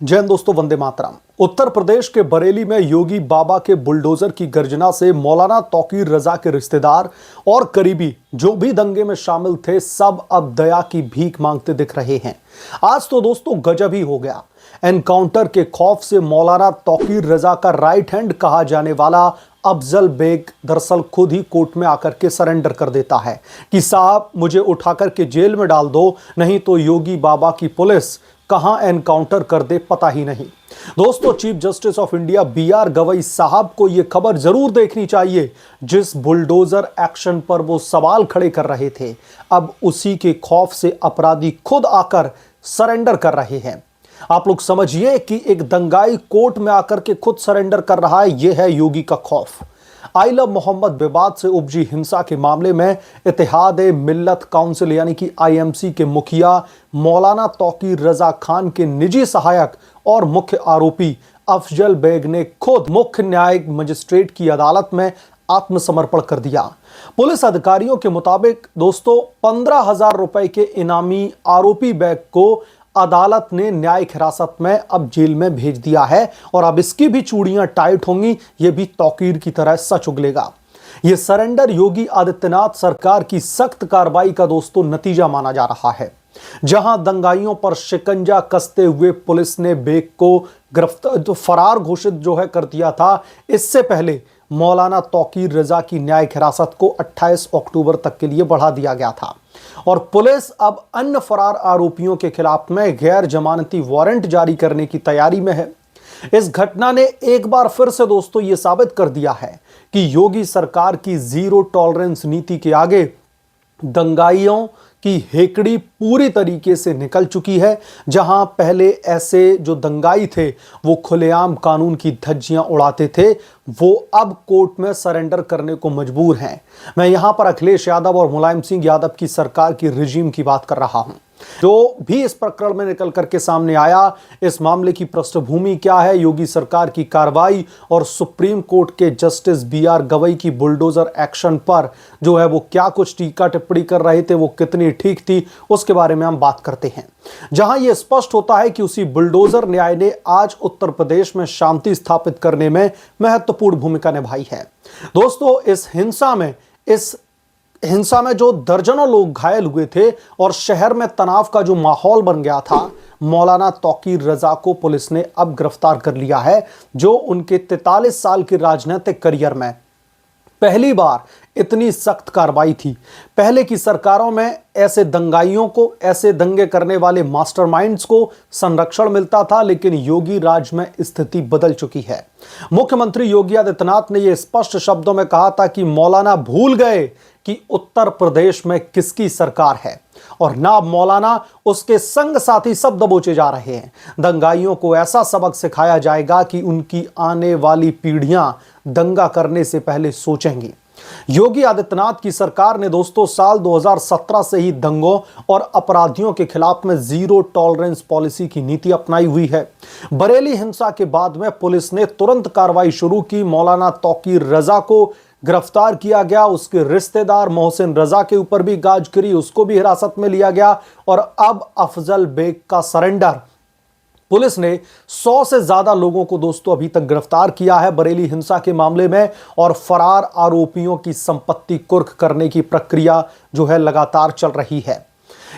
जय हिंद दोस्तों, वंदे मातरम। उत्तर प्रदेश के बरेली में योगी बाबा के बुलडोजर की गर्जना से मौलाना तौकीर रजा के रिश्तेदार और करीबी जो भी दंगे में शामिल थे, सब अब दया की भीख मांगते दिख रहे हैं। आज तो दोस्तों गजब ही हो गया। एनकाउंटर के खौफ से मौलाना तौकीर रजा का राइट हैंड कहा जाने वाला अफजल बेग दरअसल खुद ही कोर्ट में आकर के सरेंडर कर देता है कि साहब मुझे उठाकर के जेल में डाल दो, नहीं तो योगी बाबा की पुलिस कहां एनकाउंटर कर दे पता ही नहीं। दोस्तों, chief justice of India BR Gavai साहब को यह खबर जरूर देखनी चाहिए। जिस बुलडोजर एक्शन पर वो सवाल खड़े कर रहे थे, अब उसी के खौफ से अपराधी खुद आकर सरेंडर कर रहे हैं। आप लोग समझिए कि एक दंगाई कोर्ट में आकर के खुद सरेंडर कर रहा है, यह है योगी का खौफ। आई लव मोहम्मद विवाद से उपजी हिंसा के मामले में इत्तेहाद मिल्लत काउंसिल यानी कि IMC के मुखिया मौलाना तौकीर रजा खान के निजी सहायक और मुख्य आरोपी अफजल बेग ने खुद मुख्य न्यायिक मजिस्ट्रेट की अदालत में आत्मसमर्पण कर दिया। पुलिस अधिकारियों के मुताबिक दोस्तों 15,000 रुपए के इनामी आरोपी बेग को अदालत ने न्यायिक हिरासत में अब जेल में भेज दिया है और अब इसकी भी चूड़ियां टाइट होंगी, यह भी तौकीर की तरह सच उगलेगा। यह सरेंडर योगी आदित्यनाथ सरकार की सख्त कार्रवाई का दोस्तों नतीजा माना जा रहा है। जहां दंगाइयों पर शिकंजा कसते हुए पुलिस ने बेग को गिरफ्तार फरार घोषित कर दिया था, इससे पहले मौलाना तौकीर रजा की न्यायिक हिरासत को 28 अक्टूबर तक के लिए बढ़ा दिया गया था और पुलिस अब अन्य फरार आरोपियों के खिलाफ में गैर जमानती वारंट जारी करने की तैयारी में है। इस घटना ने एक बार फिर से दोस्तों यह साबित कर दिया है कि योगी सरकार की जीरो टॉलरेंस नीति के आगे दंगाइयों की हेकड़ी पूरी तरीके से निकल चुकी है। जहां पहले ऐसे जो दंगाई थे वो खुलेआम कानून की धज्जियां उड़ाते थे, वो अब कोर्ट में सरेंडर करने को मजबूर हैं। मैं यहां पर अखिलेश यादव और मुलायम सिंह यादव की सरकार की रिजीम की बात कर रहा हूं। जो भी इस प्रकरण में निकल करके सामने आया, इस मामले की पृष्ठभूमि क्या है, योगी सरकार की कार्रवाई और सुप्रीम कोर्ट के जस्टिस BR गवई की बुलडोजर एक्शन पर वो क्या कुछ टीका टिप्पणी कर रहे थे, वो कितनी ठीक थी, उसके बारे में हम बात करते हैं। जहां यह स्पष्ट होता है कि उसी बुलडोजर न्याय ने आज उत्तर प्रदेश में शांति स्थापित करने में महत्वपूर्ण भूमिका निभाई है। दोस्तों, इस हिंसा में जो दर्जनों लोग घायल हुए थे और शहर में तनाव का जो माहौल बन गया था, मौलाना तौकीर रजा को पुलिस ने अब गिरफ्तार कर लिया है, जो उनके 43 साल के राजनीतिक करियर में पहली बार इतनी सख्त कार्रवाई थी। पहले की सरकारों में ऐसे दंगाइयों को, ऐसे दंगे करने वाले मास्टरमाइंड्स को संरक्षण मिलता था, लेकिन योगी राज में स्थिति बदल चुकी है। मुख्यमंत्री योगी आदित्यनाथ ने यह स्पष्ट शब्दों में कहा था कि मौलाना भूल गए कि उत्तर प्रदेश में किसकी सरकार है और ना मौलाना, उसके संग साथी सब दबोचे जा रहे हैं। दंगाइयों को ऐसा सबक सिखाया जाएगा कि उनकी आने वाली पीढ़ियां दंगा करने से पहले सोचेंगी। योगी आदित्यनाथ की सरकार ने दोस्तों साल 2017 से ही दंगों और अपराधियों के खिलाफ में जीरो टॉलरेंस पॉलिसी की नीति अपनाई हुई है। बरेली हिंसा के बाद में पुलिस ने तुरंत कार्रवाई शुरू की। मौलाना तौकीर रजा को गिरफ्तार किया गया, उसके रिश्तेदार मोहसिन रजा के ऊपर भी गाज गिरी, उसको भी हिरासत में लिया गया और अब अफजल बेग का सरेंडर। पुलिस ने 100 से ज्यादा लोगों को दोस्तों अभी तक गिरफ्तार किया है बरेली हिंसा के मामले में और फरार आरोपियों की संपत्ति कुर्क करने की प्रक्रिया लगातार चल रही है।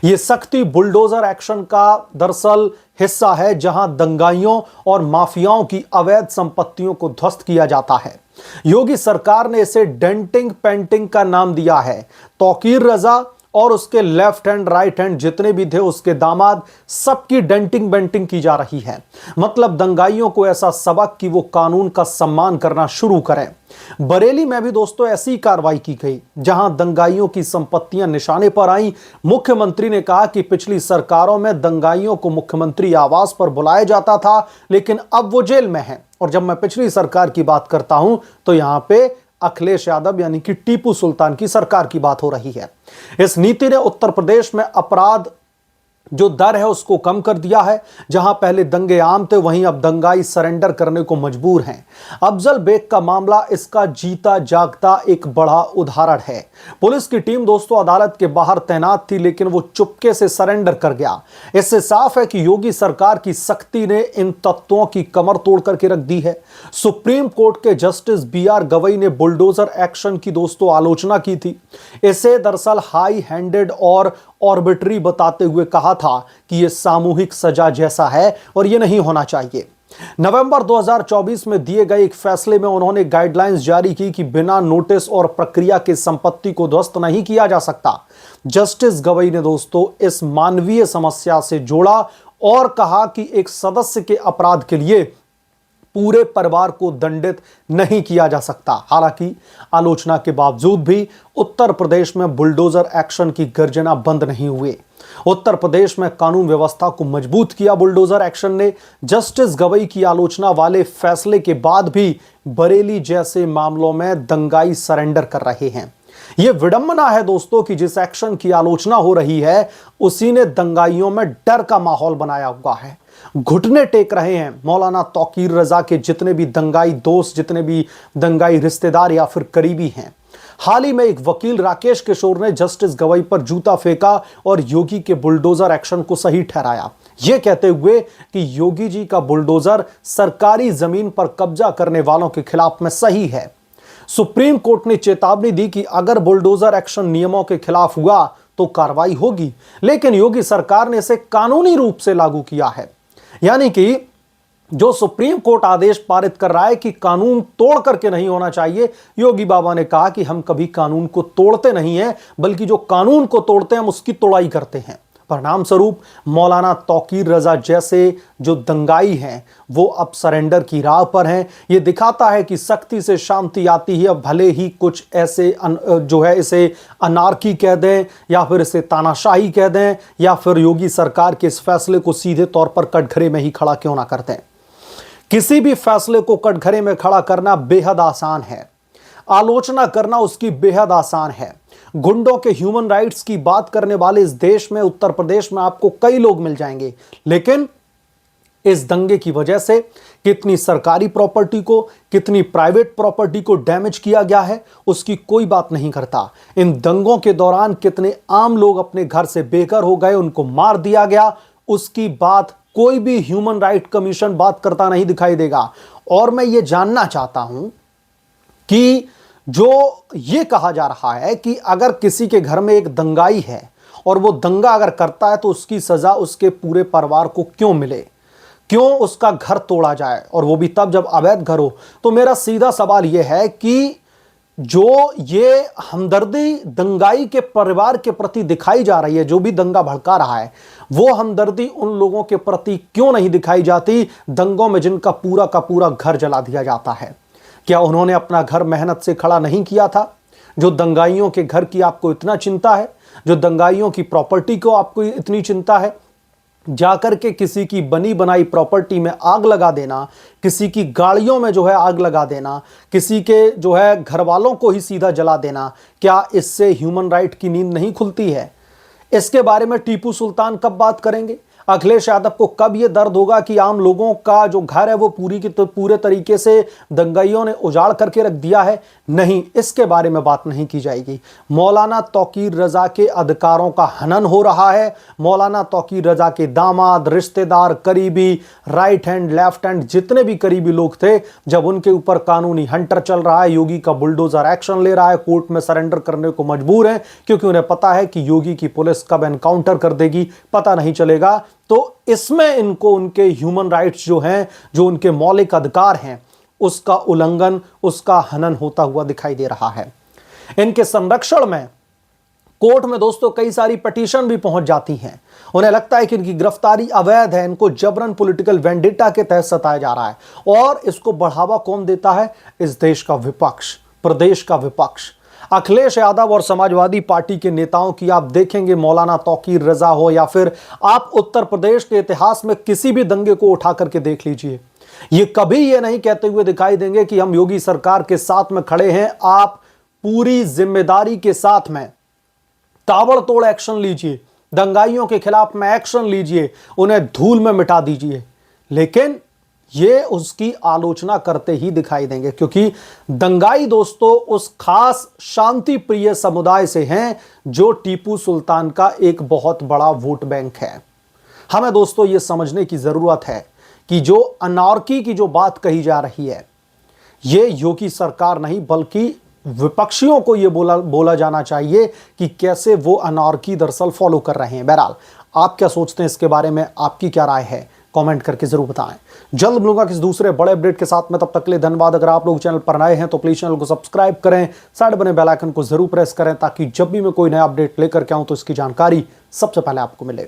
यह सख्ती बुलडोजर एक्शन का दरअसल हिस्सा है, जहां दंगाइयों और माफियाओं की अवैध संपत्तियों को ध्वस्त किया जाता है। योगी सरकार ने इसे डेंटिंग पेंटिंग का नाम दिया है। तौकीर रजा और उसके लेफ्ट हैंड राइट हैंड जितने भी थे, उसके दामाद, सबकी डेंटिंग बेंटिंग की जा रही है। मतलब दंगाइयों को ऐसा सबक कि वो कानून का सम्मान करना शुरू करें। बरेली में भी दोस्तों ऐसी कार्रवाई की गई, जहां दंगाइयों की संपत्तियां निशाने पर आई। मुख्यमंत्री ने कहा कि पिछली सरकारों में दंगाइयों को मुख्यमंत्री आवास पर बुलाया जाता था, लेकिन अब वो जेल में हैं। और जब मैं पिछली सरकार की बात करता हूं तो यहां पे अखिलेश यादव यानी कि टीपू सुल्तान की सरकार की बात हो रही है। इस नीति ने उत्तर प्रदेश में अपराध जो दर है उसको कम कर दिया है। जहां पहले दंगे आम थे वहीं अब दंगाई सरेंडर करने को मजबूर हैं। अफजल बेग का मामला इसका जीता जागता एक बड़ा उदाहरण है। पुलिस की टीम दोस्तों अदालत के बाहर तैनात थी, लेकिन वो चुपके से सरेंडर कर गया। इससे साफ है कि योगी सरकार की सख्ती ने इन तत्वों की कमर तोड़ करके रख दी है। सुप्रीम कोर्ट के जस्टिस BR गवई ने बुलडोजर एक्शन की दोस्तों आलोचना की थी। इसे दरअसल हाई हैंडेड और ऑर्बिट्री बताते हुए कहा था कि यह सामूहिक सजा जैसा है और यह नहीं होना चाहिए। नवंबर 2024 में दिए गए एक फैसले में उन्होंने गाइडलाइंस जारी की कि बिना नोटिस और प्रक्रिया के संपत्ति को ध्वस्त नहीं किया जा सकता। जस्टिस गवई ने दोस्तों इस मानवीय समस्या से जोड़ा और कहा कि एक सदस्य के अपराध के लिए पूरे परिवार को दंडित नहीं किया जा सकता। हालांकि आलोचना के बावजूद भी उत्तर प्रदेश में बुलडोजर एक्शन की गर्जना बंद नहीं हुए। उत्तर प्रदेश में कानून व्यवस्था को मजबूत किया बुलडोजर एक्शन ने। जस्टिस गवई की आलोचना वाले फैसले के बाद भी बरेली जैसे मामलों में दंगाई सरेंडर कर रहे हैं। यह विडंबना है दोस्तों कि जिस एक्शन की आलोचना हो रही है उसी ने दंगाइयों में डर का माहौल बनाया हुआ है। घुटने टेक रहे हैं मौलाना तौकीर रजा के जितने भी दंगाई दोस्त, जितने भी दंगाई रिश्तेदार या फिर करीबी हैं। हाल ही में एक वकील राकेश किशोर ने जस्टिस गवई पर जूता फेंका और योगी के बुलडोजर एक्शन को सही ठहराया, यह कहते हुए कि योगी जी का बुलडोजर सरकारी जमीन पर कब्जा करने वालों के खिलाफ में सही है। सुप्रीम कोर्ट ने चेतावनी दी कि अगर बुलडोजर एक्शन नियमों के खिलाफ हुआ तो कार्रवाई होगी, लेकिन योगी सरकार ने इसे कानूनी रूप से लागू किया है। यानी कि जो सुप्रीम कोर्ट आदेश पारित कर रहा है कि कानून तोड़ करके नहीं होना चाहिए, योगी बाबा ने कहा कि हम कभी कानून को तोड़ते नहीं हैं, बल्कि जो कानून को तोड़ते हैं हम उसकी तोड़ाई करते हैं। परिणाम स्वरूप मौलाना तौकीर रजा जैसे जो दंगाई हैं वो अब सरेंडर की राह पर हैं। ये दिखाता है कि सख्ती से शांति आती है। अब भले ही कुछ ऐसे जो है इसे अनार्की कह दें या फिर इसे तानाशाही कह दें या फिर योगी सरकार के इस फैसले को सीधे तौर पर कटघरे में ही खड़ा क्यों ना कर दें। किसी भी फैसले को कटघरे में खड़ा करना बेहद आसान है, आलोचना करना उसकी बेहद आसान है। गुंडों के ह्यूमन राइट्स की बात करने वाले इस देश में, उत्तर प्रदेश में आपको कई लोग मिल जाएंगे, लेकिन इस दंगे की वजह से कितनी सरकारी प्रॉपर्टी को, कितनी प्राइवेट प्रॉपर्टी को डैमेज किया गया है उसकी कोई बात नहीं करता। इन दंगों के दौरान कितने आम लोग अपने घर से बेघर हो गए, उनको मार दिया गया, उसकी बात कोई भी ह्यूमन राइट कमीशन बात करता नहीं दिखाई देगा। और मैं ये जानना चाहता हूं कि जो ये कहा जा रहा है कि अगर किसी के घर में एक दंगाई है और वो दंगा अगर करता है तो उसकी सजा उसके पूरे परिवार को क्यों मिले, क्यों उसका घर तोड़ा जाए, और वो भी तब जब अवैध घर हो। तो मेरा सीधा सवाल यह है कि जो ये हमदर्दी दंगाई के परिवार के प्रति दिखाई जा रही है, जो भी दंगा भड़का रहा है, वो हमदर्दी उन लोगों के प्रति क्यों नहीं दिखाई जाती दंगों में जिनका पूरा का पूरा घर जला दिया जाता है। क्या उन्होंने अपना घर मेहनत से खड़ा नहीं किया था? जो दंगाइयों के घर की आपको इतना चिंता है, जो दंगाइयों की प्रॉपर्टी को आपको इतनी चिंता है, जाकर के किसी की बनी बनाई प्रॉपर्टी में आग लगा देना, किसी की गाड़ियों में जो है आग लगा देना, किसी के जो है घर वालों को ही सीधा जला देना, क्या इससे ह्यूमन राइट की नींद नहीं खुलती है? इसके बारे में टीपू सुल्तान कब बात करेंगे? अखिलेश यादव को कब यह दर्द होगा कि आम लोगों का जो घर है वो पूरे तरीके से दंगाइयों ने उजाड़ करके रख दिया है? नहीं, इसके बारे में बात नहीं की जाएगी। मौलाना तौकीर रजा के अधिकारों का हनन हो रहा है। मौलाना तौकीर रजा के दामाद, रिश्तेदार, करीबी, राइट हैंड, लेफ्ट हैंड, जितने भी करीबी लोग थे, जब उनके ऊपर कानूनी हंटर चल रहा है, योगी का बुलडोजर एक्शन ले रहा है, कोर्ट में सरेंडर करने को मजबूर है क्योंकि उन्हें पता है कि योगी की पुलिस कब एनकाउंटर कर देगी पता नहीं चलेगा। तो इसमें इनको उनके ह्यूमन राइट्स जो हैं, जो उनके मौलिक अधिकार हैं, उसका उल्लंघन, उसका हनन होता हुआ दिखाई दे रहा है। इनके संरक्षण में कोर्ट में दोस्तों कई सारी पिटीशन भी पहुंच जाती हैं। उन्हें लगता है कि इनकी गिरफ्तारी अवैध है, इनको जबरन पॉलिटिकल वेंडिटा के तहत सताया जा रहा है। और इसको बढ़ावा कौन देता है? इस देश का विपक्ष, प्रदेश का विपक्ष। अखिलेश यादव और समाजवादी पार्टी के नेताओं की आप देखेंगे, मौलाना तौकीर रजा हो या फिर आप उत्तर प्रदेश के इतिहास में किसी भी दंगे को उठा करके देख लीजिए, ये कभी ये नहीं कहते हुए दिखाई देंगे कि हम योगी सरकार के साथ में खड़े हैं। आप पूरी जिम्मेदारी के साथ में ताबड़तोड़ एक्शन लीजिए, दंगाइयों के खिलाफ में एक्शन लीजिए, उन्हें धूल में मिटा दीजिए। लेकिन ये उसकी आलोचना करते ही दिखाई देंगे, क्योंकि दंगाई दोस्तों उस खास शांति प्रिय समुदाय से हैं जो टीपू सुल्तान का एक बहुत बड़ा वोट बैंक है। हमें दोस्तों यह समझने की जरूरत है कि जो अनार्की की जो बात कही जा रही है, ये योगी सरकार नहीं बल्कि विपक्षियों को यह बोला जाना चाहिए कि कैसे वो अनार्की दरअसल फॉलो कर रहे हैं। बहरहाल आप क्या सोचते हैं इसके बारे में, आपकी क्या राय है, कमेंट करके जरूर बताएं। जल्द मिलूंगा किसी दूसरे बड़े अपडेट के साथ में, तब तक के लिए धन्यवाद। अगर आप लोग चैनल पर नए हैं तो प्लीज चैनल को सब्सक्राइब करें, साइड बने बेल आइकन को जरूर प्रेस करें ताकि जब भी मैं कोई नया अपडेट लेकर के आऊं तो इसकी जानकारी सबसे पहले आपको मिले।